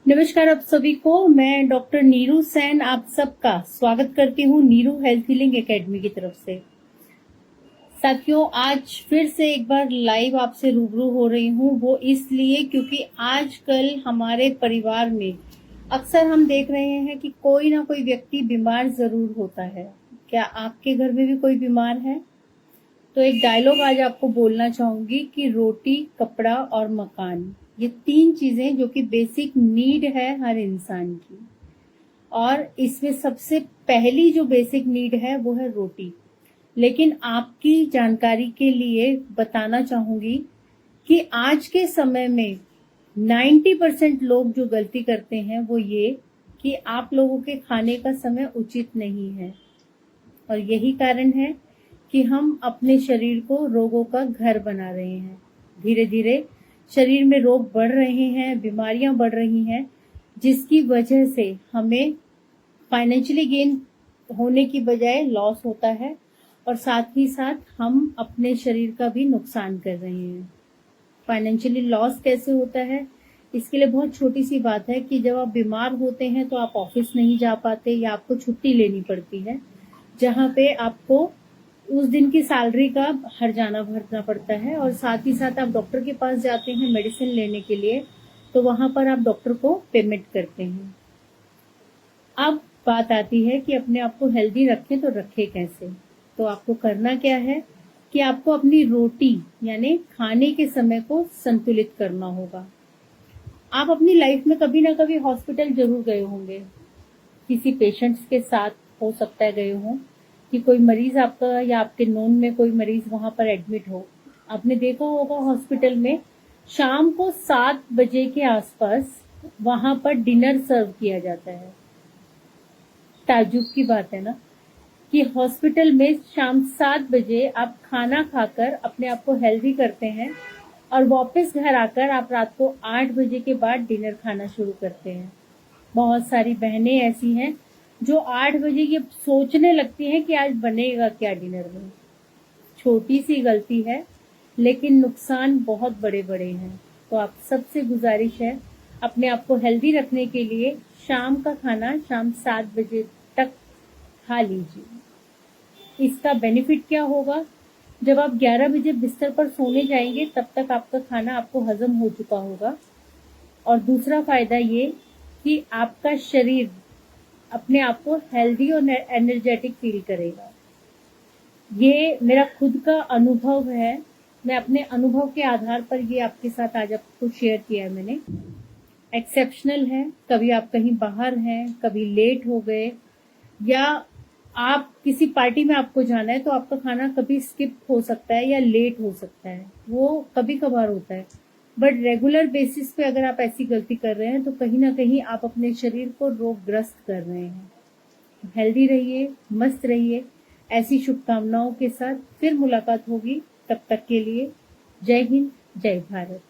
नमस्कार आप सभी को। मैं डॉक्टर नीरू सैन आप सबका स्वागत करती हूँ नीरू हेल्थ हीलिंग एकेडमी की तरफ से। साथियों, आज फिर से एक बार लाइव आपसे रूबरू हो रही हूँ। वो इसलिए क्योंकि आजकल हमारे परिवार में अक्सर हम देख रहे हैं कि कोई ना कोई व्यक्ति बीमार जरूर होता है। क्या आपके घर में भी कोई बीमार है? तो एक डायलॉग आज आपको बोलना चाहूंगी कि रोटी, कपड़ा और मकान, ये तीन चीजें जो कि बेसिक नीड है हर इंसान की, और इसमें सबसे पहली जो बेसिक नीड है वो है रोटी। लेकिन आपकी जानकारी के लिए बताना चाहूंगी कि आज के समय में 90% लोग जो गलती करते हैं वो ये कि आप लोगों के खाने का समय उचित नहीं है, और यही कारण है कि हम अपने शरीर को रोगों का घर बना रहे हैं। धीरे धीरे शरीर में रोग बढ़ रहे हैं, बीमारियां बढ़ रही हैं, जिसकी वजह से हमें फाइनेंशियली गेन होने की बजाय लॉस होता है, और साथ ही साथ हम अपने शरीर का भी नुकसान कर रहे हैं। फाइनेंशियली लॉस कैसे होता है? इसके लिए बहुत छोटी सी बात है कि जब आप बीमार होते हैं तो आप ऑफिस नहीं जा पाते या आपको छुट्टी लेनी पड़ती है, जहाँ पे आपको उस दिन की सैलरी का हर्जाना भरना पड़ता है, और साथ ही साथ आप डॉक्टर के पास जाते हैं मेडिसिन लेने के लिए, तो वहां पर आप डॉक्टर को पेमेंट करते हैं। अब बात आती है कि अपने आप को हेल्दी रखें तो रखें कैसे। तो आपको करना क्या है कि आपको अपनी रोटी यानी खाने के समय को संतुलित करना होगा। आप अपनी लाइफ में कभी ना कभी हॉस्पिटल जरूर गए होंगे, किसी पेशेंट्स के साथ हो सकता है गए हों, कि कोई मरीज आपका या आपके नोन में कोई मरीज वहां पर एडमिट हो। आपने देखा होगा हॉस्पिटल में शाम को 7 बजे के आसपास वहां पर डिनर सर्व किया जाता है। ताज्जुब की बात है ना कि हॉस्पिटल में शाम 7 बजे आप खाना खाकर अपने आप को हेल्दी करते हैं, और वापस घर आकर आप रात को 8 बजे के बाद डिनर खाना शुरू करते हैं। बहुत सारी बहनें ऐसी हैं जो 8 बजे ये सोचने लगती हैं कि आज बनेगा क्या डिनर में। छोटी सी गलती है लेकिन नुकसान बहुत बड़े बड़े हैं। तो आप सबसे गुजारिश है, अपने आप को हेल्दी रखने के लिए शाम का खाना शाम 7 बजे तक खा लीजिए। इसका बेनिफिट क्या होगा? जब आप 11 बजे बिस्तर पर सोने जाएंगे तब तक आपका खाना आपको हजम हो चुका होगा। और दूसरा फायदा ये कि आपका शरीर अपने आप को हेल्दी और एनर्जेटिक फील करेगा। ये मेरा खुद का अनुभव है। मैं अपने अनुभव के आधार पर ये आपके साथ आज आपको शेयर किया है मैंने। एक्सेप्शनल है। कभी आप कहीं बाहर हैं, कभी लेट हो गए, या आप किसी पार्टी में आपको जाना है, तो आपका खाना कभी स्किप हो सकता है या लेट हो सकता है, वो कभी कभार होता है। बट रेगुलर बेसिस पे अगर आप ऐसी गलती कर रहे हैं तो कहीं ना कहीं आप अपने शरीर को रोगग्रस्त कर रहे हैं। हेल्दी रहिए, मस्त रहिए। ऐसी शुभकामनाओं के साथ फिर मुलाकात होगी। तब तक के लिए जय हिंद, जय भारत।